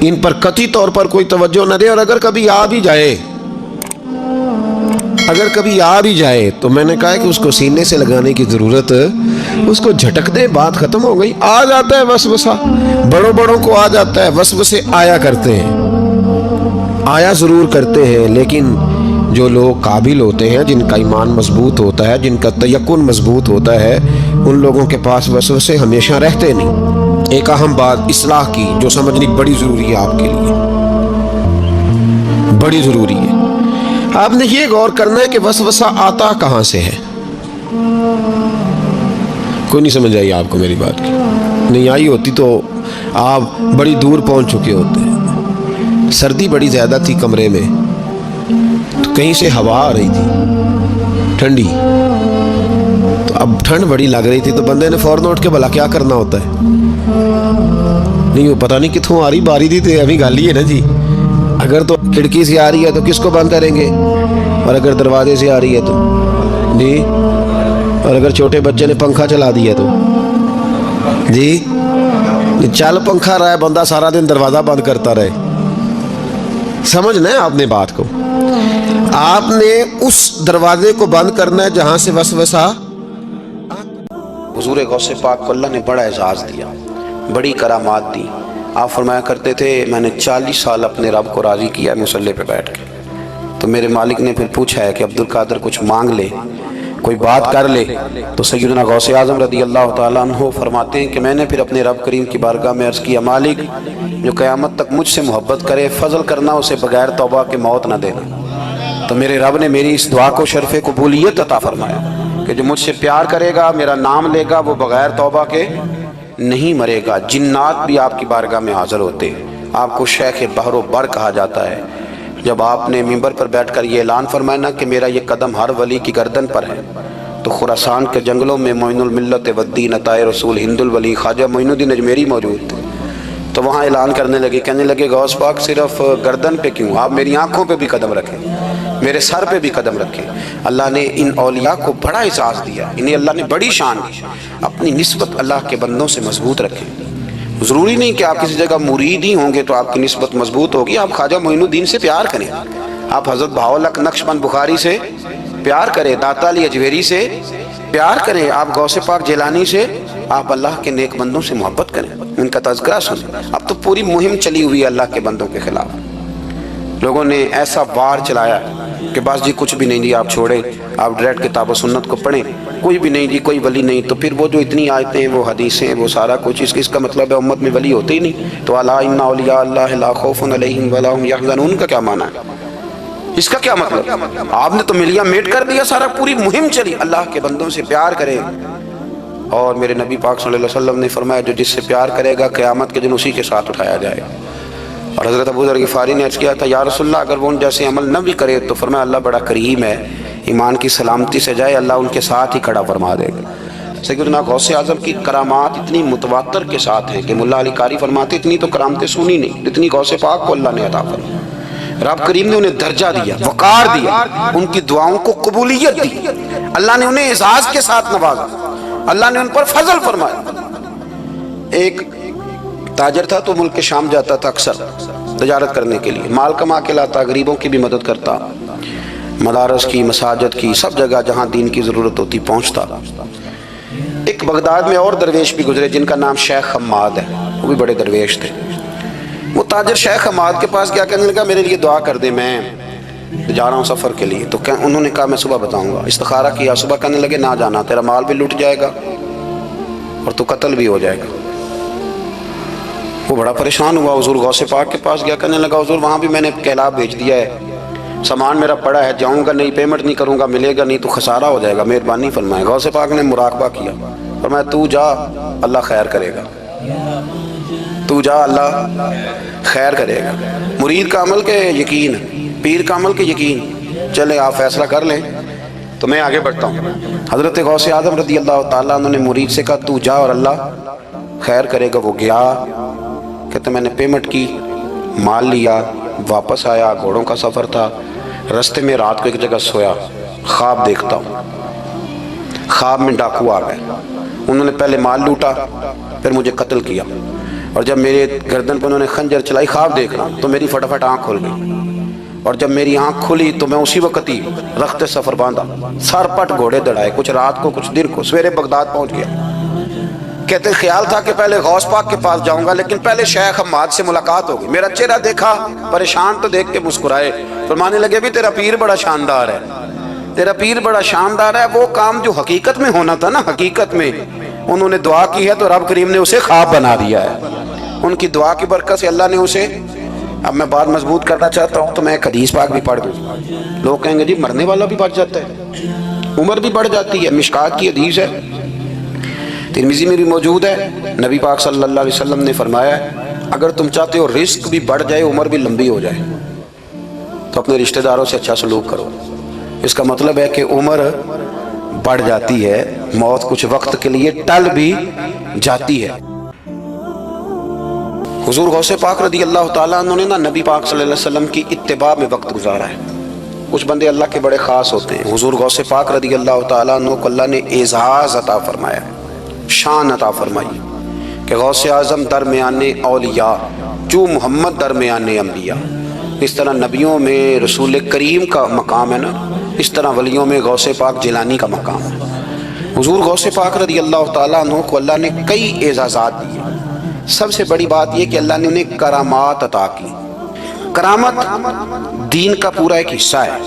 ان پر قطعی طور پر کوئی توجہ نہ دے، اور اگر کبھی آ بھی جائے تو میں نے کہا کہ اس کو سینے سے لگانے کی ضرورت، اس کو جھٹک دے، بات ختم ہو گئی۔ آ جاتا ہے وسوسہ، بڑوں کو آ جاتا ہے، وسوسے آیا کرتے ہیں، آیا ضرور کرتے ہیں، لیکن جو لوگ قابل ہوتے ہیں، جن کا ایمان مضبوط ہوتا ہے، جن کا تیقن مضبوط ہوتا ہے، ان لوگوں کے پاس وسوسے ہمیشہ رہتے نہیں۔ ایک اہم بات اصلاح کی جو سمجھنی بڑی ضروری ہے، آپ کے لیے بڑی ضروری ہے۔ آپ نے یہ غور کرنا ہے کہ وسوسہ آتا کہاں سے ہے۔ کوئی نہیں سمجھ آئی آپ کو میری بات کی؟ نہیں آئی ہوتی تو آپ بڑی دور پہنچ چکے ہوتے۔ سردی بڑی زیادہ تھی کمرے میں، تو کہیں سے ہوا آ رہی تھی ٹھنڈی، تو اب ٹھنڈ بڑی لگ رہی تھی، تو بندے نے فوراً اٹھ کے بھلا کیا کرنا ہوتا ہے؟ نہیں، وہ پتہ نہیں کتوں آ رہی باری دی، تو ابھی گل ہی ہے نا جی، اگر تو کھڑکی سے آ رہی ہے تو کس کو بند کریں گے، اور اگر دروازے سے آ رہی ہے تو جی، اور اگر چھوٹے بچے نے پنکھا چلا دیا تو جی، چل پنکھا رہا ہے بندہ سارا دن دروازہ بند کرتا رہے۔ سمجھنا ہے آپ نے بات کو، آپ نے اس دروازے کو بند کرنا ہے جہاں سے وسوسہ۔ حضور غوث پاک کو اللہ نے بڑا اعزاز دیا، بڑی کرامات دی۔ آپ فرمایا کرتے تھے میں نے 40 سال اپنے رب کو راضی کیا ہے مصلی پہ بیٹھ کے، تو میرے مالک نے پھر پوچھا ہے کہ عبدالقادر کچھ مانگ لے، کوئی بات کر لے، تو سیدنا غوث اعظم رضی اللہ تعالیٰ عنہ فرماتے ہیں کہ میں نے پھر اپنے رب کریم کی بارگاہ میں عرض کیا، مالک جو قیامت تک مجھ سے محبت کرے فضل کرنا، اسے بغیر توبہ کے موت نہ دینا۔ تو میرے رب نے میری اس دعا کو شرف قبولیت عطا فرمایا کہ جو مجھ سے پیار کرے گا، میرا نام لے گا، وہ بغیر توبہ کے نہیں مرے گا۔ جنات بھی آپ کی بارگاہ میں حاضر ہوتے، آپ کو شیخ بحر و بر کہا جاتا ہے۔ جب آپ نے منبر پر بیٹھ کر یہ اعلان فرمایا نا کہ میرا یہ قدم ہر ولی کی گردن پر ہے، تو خراسان کے جنگلوں میں معین الملت والدین عطائے رسول ہند الولی خواجہ معین الدین اجمیری موجود تھے، تو وہاں اعلان کرنے لگے، کہنے لگے غوث پاک صرف گردن پہ کیوں، آپ میری آنکھوں پہ بھی قدم رکھیں، میرے سر پہ بھی قدم رکھیں۔ اللہ نے ان اولیاء کو بڑا اعزاز دیا، انہیں اللہ نے بڑی شان دی، اپنی نسبت اللہ کے بندوں سے مضبوط رکھیں۔ ضروری نہیں کہ آپ کسی جگہ مرید ہی ہوں گے تو آپ کی نسبت مضبوط ہوگی، آپ خواجہ معین الدین سے پیار کریں، آپ حضرت بہاؤالحق نقشبند بخاری سے پیار کریں، داتا علی اجویری سے پیار کریں، آپ غوث پاک جیلانی سے، آپ اللہ کے نیک بندوں سے محبت کریں، ان کا تذکرہ سنیں۔ اب تو پوری مہم چلی ہوئی ہے اللہ کے بندوں کے خلاف، لوگوں نے ایسا وار چلایا کہ بس جی کچھ بھی نہیں جی، آپ چھوڑیں، آپ ڈائریکٹ کتاب و سنت کو پڑھیں، کوئی بھی نہیں جی، کوئی ولی نہیں، تو پھر وہ جو اتنی آیتیں ہیں، وہ حدیثیں، وہ سارا کچھ، اس کا مطلب ہے امت میں ولی ہوتے ہی نہیں۔ تو الا ان اولیاء اللہ لا خوف علیہم ولا هم یحزنون کا کیا معنی ہے؟ اس کا کیا مطلب؟ آپ نے تو ملیاں میٹ کر دیا، سارا پوری مہم چلی، اللہ کے بندوں سے پیار کریں۔ اور میرے نبی پاک صلی اللہ علیہ وسلم نے فرمایا جو جس سے پیار کرے گا قیامت کے دن اسی کے ساتھ اٹھایا جائے گا۔ اور حضرت ابو ذر غفاری نے عرض کیا تھا یا رسول اللہ اگر وہ ان جیسے عمل نہ بھی کرے تو فرمایا اللہ بڑا کریم ہے، ایمان کی سلامتی سے جائے اللہ ان کے ساتھ ہی کھڑا فرما دے گا۔ سیدنا غوث اعظم کی کرامات اتنی متواتر کے ساتھ ہیں کہ ملا علی قاری فرماتے اتنی تو کرامتیں سنی نہیں جتنی غوث پاک کو اللہ نے عطا فرمائی۔ رب کریم نے انہیں درجہ دیا، وقار دیا، ان کی دعاؤں کو قبولیت دی، اللہ نے انہیں اعزاز کے ساتھ نوازا، اللہ نے ان پر فضل فرمایا۔ ایک تاجر تھا تو ملک شام جاتا تھا اکثر تجارت کرنے کے لیے، مال کما کے لاتا، غریبوں کی بھی مدد کرتا، مدارس کی، مساجد کی، سب جگہ جہاں دین کی ضرورت ہوتی پہنچتا۔ ایک بغداد میں اور درویش بھی گزرے جن کا نام شیخ حماد ہے، وہ بھی بڑے درویش تھے۔ وہ تاجر شیخ حماد کے پاس کیا کہنے لگا میرے لیے دعا کر دے، میں جا رہا ہوں سفر کے لیے۔ تو انہوں نے کہا میں صبح بتاؤں گا۔ استخارہ کیا، صبح کہنے لگے نہ جانا، تیرا مال بھی لٹ جائے گا اور تو قتل بھی ہو جائے گا۔ وہ بڑا پریشان ہوا، حضور غوث پاک کے پاس گیا، کہنے لگا حضور وہاں بھی میں نے کہلا بھیج دیا ہے، سامان میرا پڑا ہے، جاؤں گا نہیں، پیمنٹ نہیں کروں گا، ملے گا نہیں تو خسارہ ہو جائے گا، مہربانی فرمائے۔ غوث پاک نے مراقبہ کیا، فرمایا تو جا اللہ خیر کرے گا، تو جا اللہ خیر کرے گا۔ مرید کا عمل کے یقین، پیر کا عمل کے یقین، چلے آپ فیصلہ کر لیں تو میں آگے بڑھتا ہوں۔ حضرت غوث اعظم رضی اللہ تعالیٰ عنہ نے مرید سے کہا تو جا اور اللہ خیر کرے گا۔ وہ گیا، کہتے میں نے پیمنٹ کی، مال لیا، واپس آیا، گھوڑوں کا سفر تھا، رستے میں رات کو ایک جگہ سویا، خواب دیکھتا ہوں، خواب میں ڈاکو آ گئے، انہوں نے پہلے مال لوٹا پھر مجھے قتل کیا۔ اور جب میرے گردن پہ انہوں نے خنجر چلائی، خواب دیکھ رہا ہوں، تو میری فٹافٹ آنکھ کھل گئی، اور جب میری آنکھ کھلی تو میں اسی وقت ہی رخت سفر باندھا، سر پٹ گھوڑے دڑائے، کچھ رات کو کچھ دن کو، سویرے بغداد پہنچ گیا۔ کہتے خیال تھا کہ پہلے غوث پاک کے پاس جاؤں گا، لیکن پہلے شیخ حماد سے ملاقات ہو گئی۔ میرا چہرہ دیکھا، پریشان تو دیکھ کے مسکرائے، فرمانے لگے بھی تیرا پیر بڑا شاندار ہے، تیرا پیر بڑا شاندار ہے۔ وہ کام جو حقیقت میں ہونا تھا نا، حقیقت میں انہوں نے دعا کی ہے تو رب کریم نے اسے خواب بنا دیا ہے۔ ان کی دعا کی برکت سے اللہ نے اسے، اب میں بات مضبوط کرنا چاہتا ہوں تو میں ایک حدیث پاک بھی پڑھ دوں۔ لوگ کہیں گے جی مرنے والا بھی بچ جاتا ہے، عمر بھی بڑھ جاتی ہے۔ مشکات کی حدیث ہے، ترمذی میں بھی موجود ہے، نبی پاک صلی اللہ علیہ وسلم نے فرمایا ہے اگر تم چاہتے ہو رزق بھی بڑھ جائے، عمر بھی لمبی ہو جائے، تو اپنے رشتہ داروں سے اچھا سلوک کرو۔ اس کا مطلب ہے کہ عمر بڑھ جاتی ہے، موت کچھ وقت کے لیے ٹل بھی جاتی ہے۔ حضور غوث پاک رضی اللہ تعالیٰ عنہ نے نا نبی پاک صلی اللہ علیہ وسلم کی اتباع میں وقت گزارا ہے۔ کچھ بندے اللہ کے بڑے خاص ہوتے ہیں، حضور غوث پاک رضی اللہ تعالیٰ عنہ کو اللہ نے اعزاز عطا فرمایا، شان عطا فرمائی کہ غوث اعظم درمیان اولیاء، جو محمد درمیان انبیاء۔ اس طرح نبیوں میں رسول کریم کا مقام ہے نا، اس طرح ولیوں میں غوث پاک جیلانی کا مقام ہے۔ حضور غوث پاک رضی اللہ تعالیٰ عنہ کو اللہ نے کئی اعزازات دیے۔ سب سے بڑی بات یہ کہ اللہ نے انہیں کرامات عطا کی۔ کرامت دین کا پورا ایک حصہ ہے۔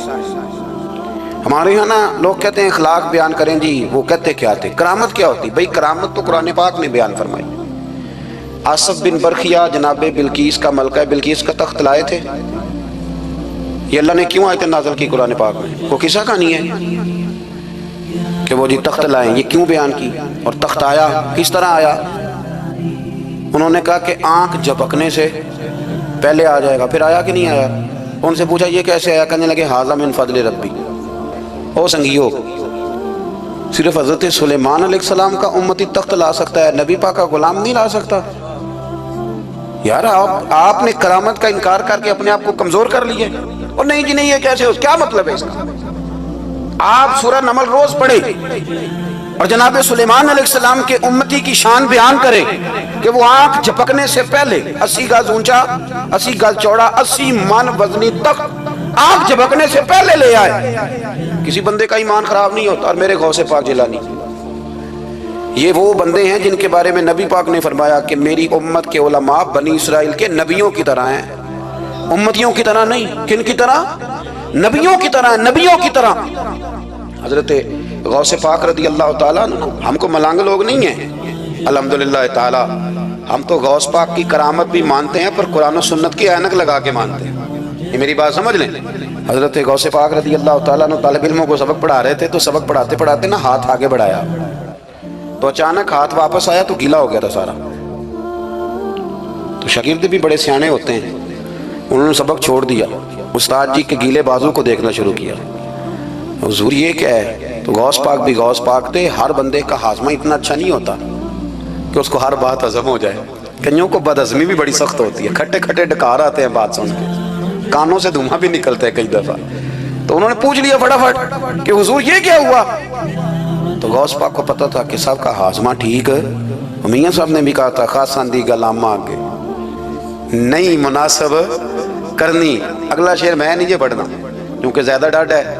ہمارے یہاں نا لوگ کہتے ہیں اخلاق بیان کریں جی، وہ کہتے کیا تھے؟ کرامت کیا ہوتی؟ بھئی کرامت تو قرآن پاک نے بیان فرمائی۔ آصف بن برخیہ جناب بلقیس کا، ملکہ بلقیس کا تخت لائے تھے، یہ اللہ نے کیوں آیت نازل کی قرآن پاک میں؟ وہ قصہ کہانی ہے کہ وہ جی تخت لائیں، یہ کیوں بیان کی؟ اور تخت آیا کس طرح آیا؟ انہوں نے کہا کہ آنکھ جھپکنے سے پہلے آ جائے گا، پھر آیا کہ نہیں آیا؟ ان سے پوچھا یہ کیسے آیا؟ کہنے لگے ھذا من فضل ربی۔ او سنگیو، صرف حضرت سلیمان علیہ السلام کا امتی تخت لا سکتا ہے، نبی پاک کا غلام نہیں لا سکتا؟ یار آپ نے کرامت کا انکار کر کے اپنے آپ کو کمزور کر لیا۔ اور نہیں جی نہیں، یہ کیسے ہو؟ کیا مطلب ہے اس کا؟ آپ سورہ نمل روز پڑھے اور جناب سلیمان علیہ السلام کے امتی کی شان بیان کرے کہ وہ آنکھ جھپکنے سے پہلے 80 گز اونچا، 80 گز چوڑا، 80 من وزنی تخت آنکھ جھپکنے سے پہلے لے آئے۔ کسی بندے کا ایمان خراب نہیں ہوتا۔ اور میرے غوث پاک جیلانی، یہ وہ بندے ہیں جن کے بارے میں نبی پاک نے فرمایا کہ میری امت کے علماء بنی اسرائیل کے نبیوں کی طرح ہیں، امتیوں کی طرح نہیں۔ کن کی طرح؟ نبیوں کی طرح، نبیوں کی طرح۔ حضرت غوث پاک رضی اللہ تعالیٰ عنہ، ہم کو ملانگ لوگ نہیں ہیں الحمدللہ تعالیٰ، ہم تو غوث پاک کی کرامت بھی مانتے ہیں پر قرآن و سنت کی اینک لگا کے مانتے ہیں۔ یہ میری بات سمجھ لیں۔ حضرت غوث پاک رضی اللہ تعالیٰ عنہ طالب علموں کو سبق پڑھا رہے تھے، تو سبق پڑھاتے پڑھاتے نا ہاتھ آگے بڑھایا، تو اچانک ہاتھ واپس آیا تو گیلا ہو گیا تھا سارا۔ تو شاگرد بھی بڑے سیانے ہوتے ہیں، انہوں نے سبق چھوڑ دیا، استاد جی کے گیلے بازو کو دیکھنا شروع کیا۔ حضور یہ کیا ہے؟ تو غوث پاک بھی غوث پاک تھے، ہر بندے کا ہاضمہ اتنا اچھا نہیں ہوتا کہ اس کو ہر بات ہضم ہو جائے۔ کئیوں کو بد ہضمی بھی بڑی سخت ہوتی ہے، کھٹے کھٹے ڈکار آتے ہیں بات سن کے، کانوں سے دھواں بھی نکلتا ہے کئی دفعہ۔ تو انہوں نے پوچھ لیا فٹافٹ کہ حضور یہ کیا ہوا؟ تو غوث پاک کو پتا تھا کہ سب کا ہاضمہ ٹھیک ہے۔ میاں صاحب نے بھی کہا تھا خاصاں دی گلامہ آگے نہیں مناسب کرنی۔ اگلا شعر میں نہیں پڑھنا کیونکہ زیادہ ڈاٹا ہے،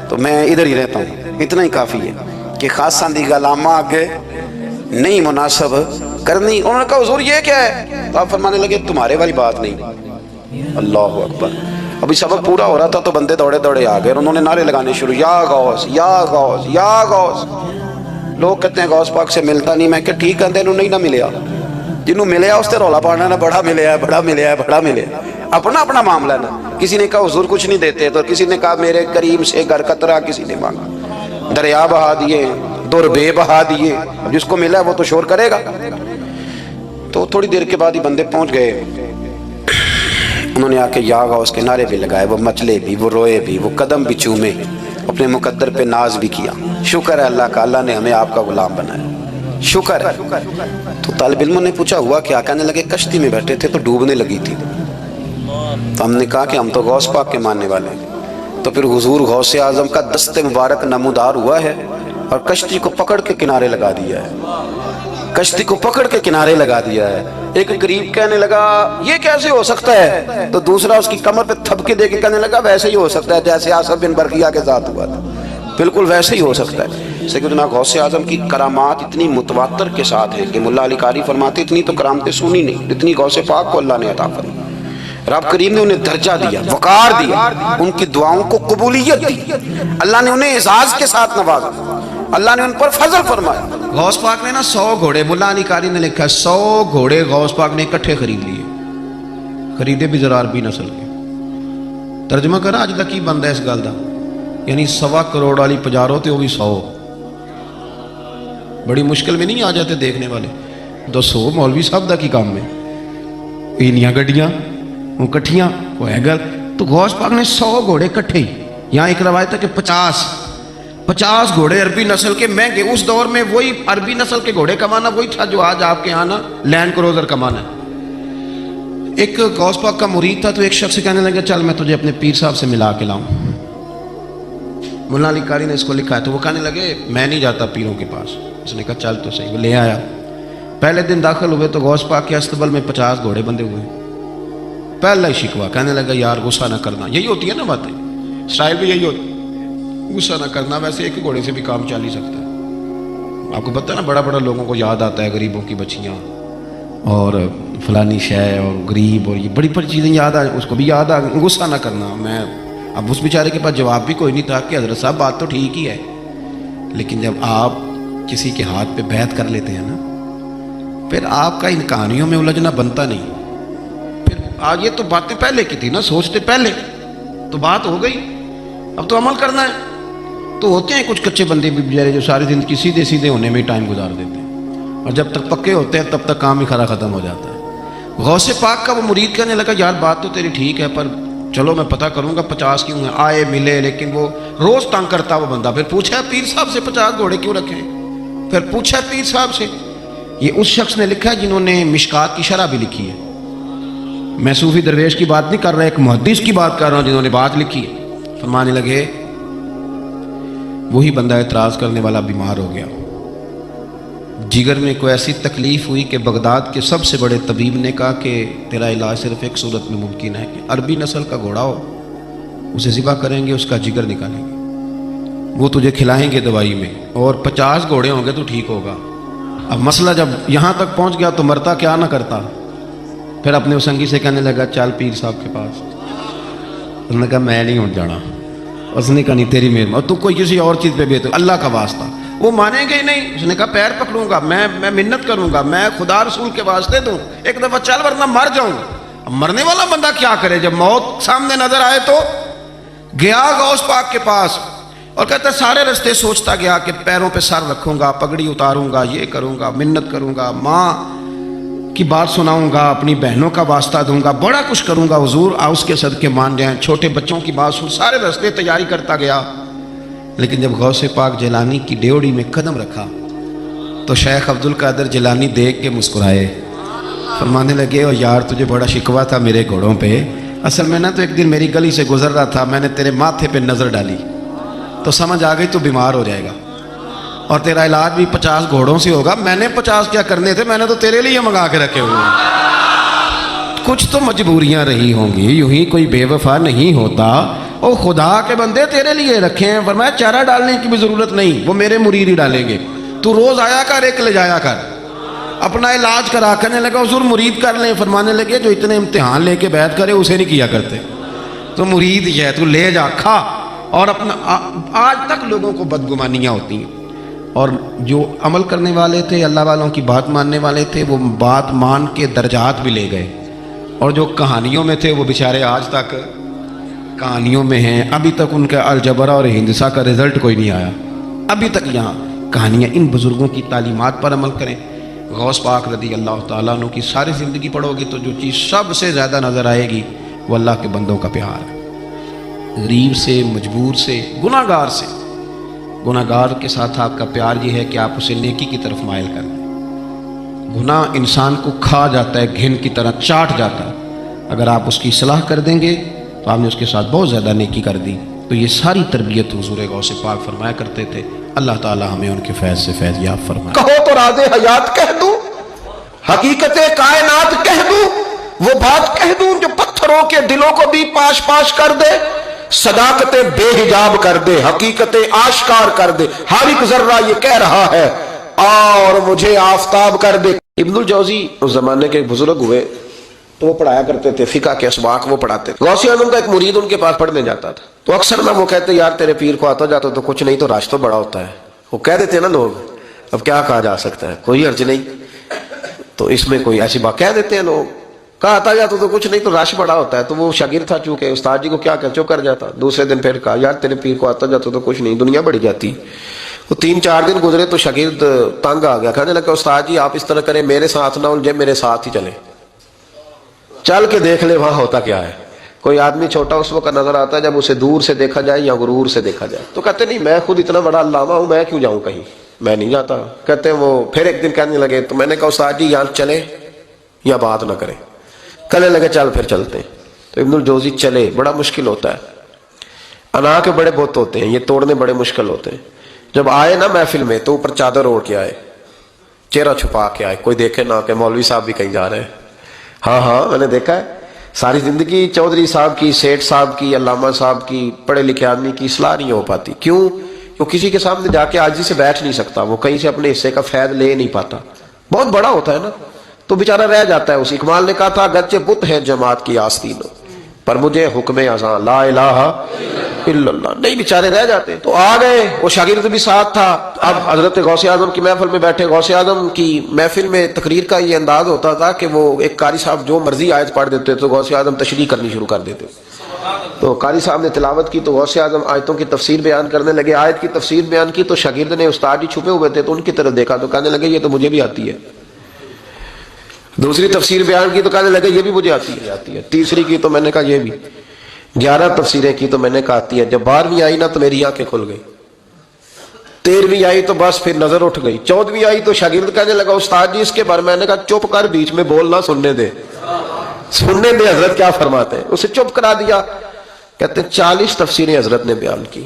تو میں ادھر ہی رہتا ہوں، اتنا ہی کافی ہے کہ خاصاں دی گلامہ آگے نہیں مناسب کرنی۔ انہوں نے کہا حضور یہ کیا ہے؟ تو آپ فرمانے لگے تمہارے والی بات نہیں۔ اللہ اکبر۔ ابھی سبق پورا ہو رہا تھا تو بندے دوڑے دوڑے آ گئے اور انہوں نے نعرے لگانے شروع، یا غوث یا غوث یا غوث۔ لوگ کہتے ہیں غوث پاک سے ملتا نہیں، میں کہ ٹھیک ہے انہوں نہیں نہ ملیا، جنہوں ملیا اس سے رولا پانا نہ بڑا ملیا بڑا ملیا بڑا ملیا، اپنا اپنا معاملہ نا۔ کسی نے کہا حضور کچھ نہیں دیتے، تو کسی نے کہا میرے کریم سے گر قطرہ، کسی نے مانگا دریا بہا دیے، در بے بہا دیے، جس کو ملا وہ تو شور کرے گا۔ تو تھوڑی دیر کے بعد ہی بندے پہنچ گئے، انہوں نے آ کے یا غوث کے نعرے بھی لگائے، وہ مچلے بھی، وہ روئے بھی، وہ قدم بھی چومے، اپنے مقدر پہ ناز بھی کیا۔ شکر ہے اللہ کا، اللہ نے ہمیں آپ کا غلام بنایا، شکر ہے۔ تو طالب علموں نے پوچھا ہوا کیا؟ کہنے لگے کشتی میں بیٹھے تھے تو ڈوبنے لگی تھی، تو ہم نے کہا کہ ہم تو غوث پاک کے ماننے والے ہیں۔ تو پھر حضور غوث اعظم کا دست مبارک نمودار ہوا ہے اور کشتی کو پکڑ کے کنارے لگا دیا ہے۔ کشتی کو پکڑ کے کنارے لگا دیا ہے. ایک قریب کہنے لگا یہ کیسے ہو سکتا ہے, تو دوسرا اس کی کمر پہ تھپکے دے کے کہنے لگا ویسے ہی ہو سکتا ہے جیسے آصف بن برقیہ کے ساتھ ہوا تھا, بالکل ویسے ہی ہو سکتا ہے. سیدنا غوث اعظم کی کرامات اتنی متواتر کے ساتھ ہیں کہ ملا علی قاری فرماتے اتنی تو کرامتیں سنی نہیں جتنی غوث پاک کو اللہ نے عطا فرمائی. رب کریم نے انہیں درجہ دیا, وقار دیا, ان کی دعاؤں کو قبولیت دی, اللہ نے انہیں اعزاز کے ساتھ نوازا, اللہ نے ان پر فضل فرمایا. غوث پاک نے نا 100 گھوڑے, ملا علی قاری نے لکھا 100 گھوڑے غوث پاک نے اکٹھے خرید لیے, خریدے بھی ذرا عربی نسل کے. ترجمہ کرا اج تک کی بندہ اس گل دا, یعنی 1.25 کروڑ والی پجارو تے وہ بھی 100. بڑی مشکل میں نہیں آ جاتے دیکھنے والے. 200 مولوی صاحب دا کی کام میں اینیاں گڈیاں وہ کٹھیاں وہ ہے گل. تو غوث پاک نے 100 گھوڑے کٹھے ہی, یہاں ایک روایت ہے کہ 50 گھوڑے عربی نسل کے مہنگے. اس دور میں وہی عربی نسل کے گھوڑے کمانا وہی تھا جو آج آپ کے یہاں نا لینڈ کروزر کمانا ہے. ایک غوث پاک کا مرید تھا, تو ایک شخص کہنے لگا چل میں تجھے اپنے پیر صاحب سے ملا کے لاؤں. مولانا علی قاری نے اس کو لکھا ہے, تو وہ کہنے لگے میں نہیں جاتا پیروں کے پاس. اس نے کہا چل تو صحیح. وہ لے آیا. پہلے دن داخل ہوئے تو غوث پاک کے استقبال میں 50 گھوڑے بندھے ہوئے. پہلا ہی شکوہ, کہنے لگا یار غصہ نہ کرنا. یہی ہوتی ہے نا باتیں, اسٹائل بھی یہی ہوتی, غصہ نہ کرنا. ویسے ایک گھوڑے سے بھی کام چل ہی سکتا ہے. آپ کو پتہ ہے نا, بڑا بڑا لوگوں کو یاد آتا ہے غریبوں کی بچیاں اور فلانی شے اور غریب اور یہ بڑی بڑی چیزیں یاد آ, اس کو بھی یاد آ. غصہ نہ کرنا. میں اب اس بیچارے کے پاس جواب بھی کوئی نہیں تھا کہ حضرت صاحب بات تو ٹھیک ہی ہے, لیکن جب آپ کسی کے ہاتھ پہ بیعت کر لیتے ہیں نا, پھر آپ کا ان کہانیوں میں الجھنا بنتا نہیں. پھر آج یہ تو باتیں پہلے کی تھی نا, سوچتے پہلے تو بات ہو گئی, اب تو عمل کرنا ہے. تو ہوتے ہیں کچھ کچے بندے بھی بیچارے جو ساری زندگی سیدھے سیدھے ہونے میں ہی ٹائم گزار دیتے ہیں, اور جب تک پکے ہوتے ہیں تب تک کام ہی کھڑا ختم ہو جاتا ہے. غوث پاک کا وہ مرید کہنے لگا یار بات تو تیری ٹھیک ہے, پر چلو میں پتہ کروں گا 50 کیوں ہیں. آئے ملے, لیکن وہ روز تنگ کرتا وہ بندہ. پھر پوچھا پیر صاحب سے 50 گھوڑے کیوں رکھے ہیں. پھر پوچھا پیر صاحب سے. یہ اس شخص نے لکھا ہے جنہوں نے مشکات کی شرح بھی لکھی ہے. میں صوفی درویش کی بات نہیں کر رہا, ایک محدث کی بات کر رہا ہوں جنہوں نے بات لکھی ہے. فرمانے لگے وہی بندہ اعتراض کرنے والا بیمار ہو گیا, جگر میں کوئی ایسی تکلیف ہوئی کہ بغداد کے سب سے بڑے طبیب نے کہا کہ تیرا علاج صرف ایک صورت میں ممکن ہے کہ عربی نسل کا گھوڑا ہو, اسے ذبح کریں گے, اس کا جگر نکالیں گے, وہ تجھے کھلائیں گے دوائی میں, اور 50 گھوڑے ہوں گے تو ٹھیک ہوگا. اب مسئلہ جب یہاں تک پہنچ گیا تو مرتا کیا نہ کرتا. پھر اپنے اسنگی سے کہنے لگا چل پیر صاحب کے پاس. اس نے کہا میں نہیں ہوں جانا. اس نے کہا نہیں تیری مہربانی, اور تو کوئی کسی اور چیز پہ بھی تو اللہ کا واسطہ. وہ مانیں گے ہی نہیں. اس نے کہا پیر پکڑوں گا, میں منت کروں گا, میں خدا رسول کے واسطے دوں, ایک دفعہ چل ورنہ مر جاؤں. اب مرنے والا بندہ کیا کرے جب موت سامنے نظر آئے. تو گیا غوث پاک کے پاس اور کہتا سارے رستے سوچتا گیا کہ پیروں پہ سر رکھوں گا, پگڑی اتاروں گا, یہ کروں گا, منت کروں گا, ماں کی بات سناؤں گا, اپنی بہنوں کا واسطہ دوں گا, بڑا کچھ کروں گا, حضور اس کے صدقے مان جائیں, چھوٹے بچوں کی بات سن. سارے رستے تیاری کرتا گیا, لیکن جب غوث پاک جیلانی کی ڈیوڑی میں قدم رکھا تو شیخ عبد القادر جیلانی دیکھ کے مسکرائے. فرمانے لگے اور یار تجھے بڑا شکوہ تھا میرے گھوڑوں پہ. اصل میں نا تو ایک دن میری گلی سے گزر رہا تھا, میں نے تیرے ماتھے پہ نظر ڈالی تو سمجھ آ گئی تو بیمار ہو جائے گا, اور تیرا علاج بھی 50 گھوڑوں سے ہوگا. میں نے 50 کیا کرنے تھے, میں نے تو تیرے لیے منگا کے رکھے ہوئے ہیں. کچھ تو مجبوریاں رہی ہوں گی, یوں ہی کوئی بے وفا نہیں ہوتا. او خدا کے بندے تیرے لیے رکھے ہیں. فرمایا چارہ ڈالنے کی بھی ضرورت نہیں, وہ میرے مرید ہی ڈالیں گے. تو روز آیا کر, ایک لے جایا کر, اپنا علاج کرا. کرنے لگا حضور مرید کر لیں. فرمانے لگے جو اتنے امتحان لے کے بیعت کرے اسے نہیں کیا کرتے. تو مرید یہ ہے, تو لے جا کھا. اور اپنا آج تک لوگوں کو بدگمانیاں ہوتی ہیں, اور جو عمل کرنے والے تھے, اللہ والوں کی بات ماننے والے تھے, وہ بات مان کے درجات بھی لے گئے, اور جو کہانیوں میں تھے وہ بیچارے آج تک کہانیوں میں ہیں. ابھی تک ان کا الجبرا اور ہندسہ کا رزلٹ کوئی نہیں آیا. ابھی تک یہاں کہانیاں. ان بزرگوں کی تعلیمات پر عمل کریں. غوث پاک رضی اللہ تعالیٰ عنہ کی ساری زندگی پڑھو گے تو جو چیز سب سے زیادہ نظر آئے گی وہ اللہ کے بندوں کا پیار ہے. غریب سے, مجبور سے, گناہ گار سے. گناہ گار کے ساتھ آپ کا پیار یہ ہے کہ آپ اسے نیکی کی طرف مائل کر دیں. گناہ انسان کو کھا جاتا ہے, گھن کی طرح چاٹ جاتا ہے. اگر آپ اس کی اصلاح کر دیں گے تو آپ نے اس کے ساتھ بہت زیادہ نیکی کر دی. تو یہ ساری تربیت حضور غوث پاک فرمایا کرتے تھے. اللہ تعالی ہمیں ان کے فیض سے فیض یاب فرمائے. کہو تو راز حیات کہہ دوں, حقیقت کائنات کہہ دوں, وہ بات کہہ دوں جو پتھروں کے دلوں کو بھی پاش پاش کر دے, صداقت بے حجاب کر دے, حقیقت آشکار کر دے. ہر ایک ذرہ یہ کہہ رہا ہے اور مجھے آفتاب کر دے. ابن الجوزی اس زمانے کے بزرگ ہوئے تو وہ پڑھایا کرتے تھے, فقہ کے اسباق وہ پڑھاتے تھے. غوث اعظم کا ایک مرید ان کے پاس پڑھنے جاتا تھا, تو اکثر میں وہ کہتے یار تیرے پیر کو آتا جاتا تو کچھ نہیں, تو راش تو بڑا ہوتا ہے. وہ کہہ دیتے نا لوگ, اب کیا کہا جا سکتا ہے, کوئی حرج نہیں, تو اس میں کوئی ایسی بات کہہ دیتے ہیں لوگ, کہا آتا جاتا تو کچھ نہیں, تو رش بڑا ہوتا ہے. تو وہ شاگرد تھا چونکہ استاد جی کو کیا کہ چپ کر جاتا. دوسرے دن پھر کہا یار تیرے پیر کو آتا جاتا تو کچھ نہیں, دنیا بڑھ جاتی. وہ 3-4 دن گزرے تو شاگرد تنگ آ گیا, کہنے لگا استاد جی آپ اس طرح کریں, میرے ساتھ نہ الجھے, میرے ساتھ ہی چلے, چل کے دیکھ لے وہاں ہوتا کیا ہے. کوئی آدمی چھوٹا اس وقت نظر آتا ہے جب اسے دور سے دیکھا جائے یا غرور سے دیکھا جائے. تو کہتے نہیں میں خود اتنا بڑا علامہ ہوں, میں کیوں جاؤں کہیں, میں نہیں جاتا. کہتے ہیں وہ پھر ایک دن کہنے لگے, تو میں نے کہا استاد جی یہاں چلے یا بات نہ کریں. کہنے لگے چل پھر چلتے ہیں. تو ابن الجوزی چلے. بڑا مشکل ہوتا ہے, انا کے بڑے بت ہوتے ہیں, یہ توڑنے بڑے مشکل ہوتے ہیں. جب آئے نا محفل میں تو اوپر چادر اوڑھ کے آئے, چہرہ چھپا کے آئے, کوئی دیکھے نہ کہ مولوی صاحب بھی کہیں جا رہے ہیں. ہاں ہاں میں نے دیکھا ہے, ساری زندگی چودھری صاحب کی, سیٹھ صاحب کی, علامہ صاحب کی, پڑھے لکھے آدمی کی اصلاح نہیں ہو پاتی. کیوں؟ کیوں کسی کے سامنے جا کے عاجزی سے بیٹھ نہیں سکتا, وہ کہیں سے اپنے حصے کا فیض لے نہیں پاتا, بہت بڑا ہوتا ہے نا, تو بیچارہ رہ جاتا ہے. اس اقبال نے کہا تھا گرچہ بت ہے جماعت کی آستین, پر مجھے حکم اذاں لا الہ الا اللہ, نہیں بیچارے رہ جاتے ہیں. تو آ گئے, وہ شاگرد بھی ساتھ تھا. اب حضرت غوث اعظم کی محفل میں بیٹھے. غوث اعظم کی محفل میں تقریر کا یہ انداز ہوتا تھا کہ وہ ایک قاری صاحب جو مرضی آیت پڑھ دیتے تو غوث اعظم تشریح کرنی شروع کر دیتے. تو قاری صاحب نے تلاوت کی تو غوث اعظم آیتوں کی تفسیر بیان کرنے لگے. آیت کی تفسیر بیان کی تو شاگرد نے, استاد جی چھپے ہوئے تھے تو ان کی طرف دیکھا تو کہنے لگے یہ تو مجھے بھی آتی ہے. دوسری تفسیر بیان کی تو کہنے لگے یہ بھی مجھے آتی ہے. تیسری کی تو میں نے کہا یہ بھی. 11 تفسیریں کی تو میں نے کہا آتی ہے. جب 12ویں آئی نا تو میری آنکھیں کھل گئی. 13ویں آئی تو بس پھر نظر اٹھ گئی. 14ویں آئی تو شاگرد کہنے لگا استاد جی اس کے بارے میں نے کہا چپ کر, بیچ میں بولنا, سننے دے حضرت کیا فرماتے ہیں. اسے چپ کرا دیا. کہتے ہیں 40 تفسیریں حضرت نے بیان کی.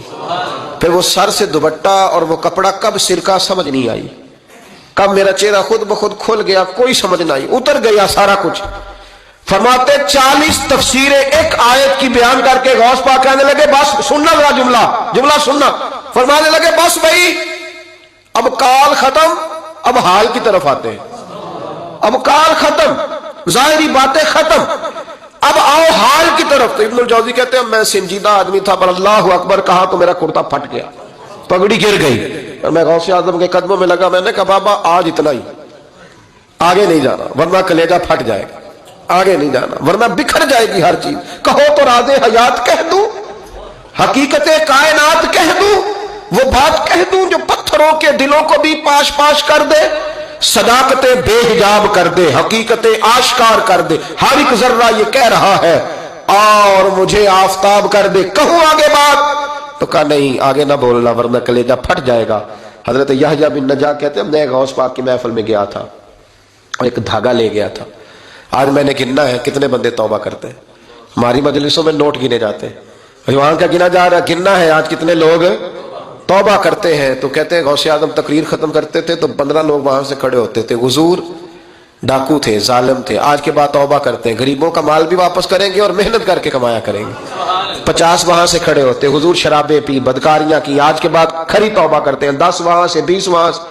پھر وہ سر سے دوپٹہ اور وہ کپڑا کب سرکہ سمجھ نہیں آئی, کب میرا چہرہ خود بخود کھل گیا, کوئی سمجھ نہ آئی, اتر گیا سارا کچھ. فرماتے 40 تفسیریں ایک آیت کی بیان کر کے غوث پاک کہنے لگے بس سننا ذرا, جملہ سننا. فرمانے لگے بس بھائی اب کال ختم, اب حال کی طرف آتے ہیں. اب کال ختم, ظاہری باتیں ختم, اب آؤ حال کی طرف. تو ابن الجوزی کہتے ہیں میں سنجیدہ آدمی تھا, پر اللہ اکبر کہا تو میرا کرتا پھٹ گیا, پگڑی گر گئی. اور میں غوث اعظم کے قدموں میں لگا. میں نے کہا بابا آج اتنا ہی, آگے نہیں جانا ورنہ کلیجہ پھٹ جائے گا, آگے نہیں جانا ورنہ بکھر جائے گی ہر چیز. کہو تو راز حیات کہہ دوں, حقیقت کائنات کہہ دوں, وہ بات کہہ دوں جو پتھروں کے دلوں کو بھی پاش پاش کر دے, صداقت بے حجاب کر دے, حقیقت آشکار کر دے. ہر ایک ذرہ یہ کہہ رہا ہے اور مجھے آفتاب کر دے. کہوں آگے بات, تو کہا نہیں آگے نہ بولنا ورنہ کلیجہ پھٹ جائے گا. حضرت یحییٰ بن نجاح کہتے ہیں میں غوث پاک کی محفل میں گیا تھا اور ایک دھاگا لے گیا تھا. آج میں نے گننا ہے کتنے بندے توبہ کرتے ہیں. ہماری مجلسوں میں نوٹ گنے جاتے ہیں, وہاں کا گنا جا رہا, گننا ہے آج کتنے لوگ توبہ کرتے ہیں. تو کہتے ہیں غوث اعظم تقریر ختم کرتے تھے تو 15 لوگ وہاں سے کھڑے ہوتے تھے. حضور ڈاکو تھے, ظالم تھے, آج کے بعد توبہ کرتے ہیں, غریبوں کا مال بھی واپس کریں گے اور محنت کر کے کمایا کریں گے. 50 وہاں سے کھڑے ہوتے, حضور شرابیں پی, بدکاریاں کی, آج کے بعد کھری توبہ کرتے ہیں. 10 وہاں سے, 20 وہاں سے.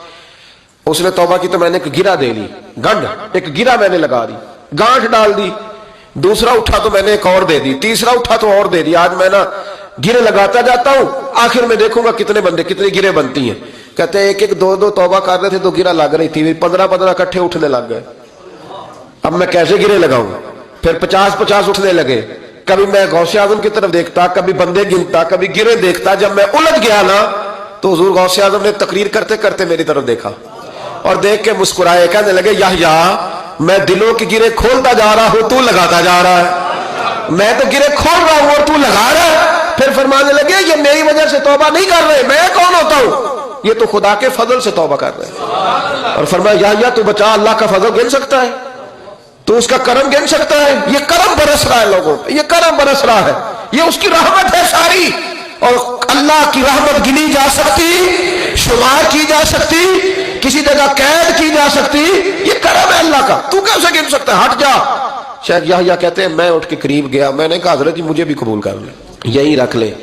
اس نے توبہ کی تو میں نے ایک گرہ دے لی, گنڈ ایک گرہ میں نے لگا دی, گانٹھ ڈال دی. دوسرا اٹھا تو میں نے ایک اور دے دی, تیسرا اٹھا تو اور دے دی. آج میں نا گرے لگاتا جاتا ہوں, آخر میں دیکھوں گا کتنے بندے کتنی گرے بنتی ہیں. کہتے ہیں 1-1 2 توبہ کر رہے تھے تو گرہ لگ رہی تھی, 15 اکٹھے اٹھنے لگ گئے. اب میں کیسے گرے لگاؤں, پھر 50 اٹھنے لگے. کبھی میں غوث اعظم کی طرف دیکھتا, کبھی بندے گنتا, کبھی گرے دیکھتا. جب میں الجھ گیا نا تو حضور غوث اعظم نے تقریر کرتے کرتے میری طرف دیکھا اور دیکھ کے مسکرائے, کہنے لگے یحییٰ میں دلوں کی گرے کھولتا جا رہا ہوں, تو لگاتا جا رہا ہے. میں تو گرے کھول رہا ہوں اور تو لگا رہا ہے. پھر فرمانے لگے یہ میری وجہ سے توبہ نہیں کر رہے, میں کون ہوتا ہوں, یہ تو خدا کے فضل سے توبہ کر رہے ہیں. اور فرمایا یحییٰ تو بچا, اللہ کا فضل گن سکتا ہے, تو اس کا کرم گن سکتا ہے. یہ کرم برس رہا ہے لوگوں پہ, یہ کرم برس رہا ہے, یہ اس کی رحمت ہے ساری. اور اللہ کی رحمت گنی جا سکتی، شمار کی جا سکتی، کسی جگہ قید کی جا سکتی، یہ کرم ہے اللہ کا، تو کیسے گن سکتا ہے؟ ہٹ جا۔ شیخ یحییٰ کہتے ہیں میں اٹھ کے قریب گیا، میں نے کہا حضرت جی مجھے بھی قبول کر لیں، یہی رکھ لیں۔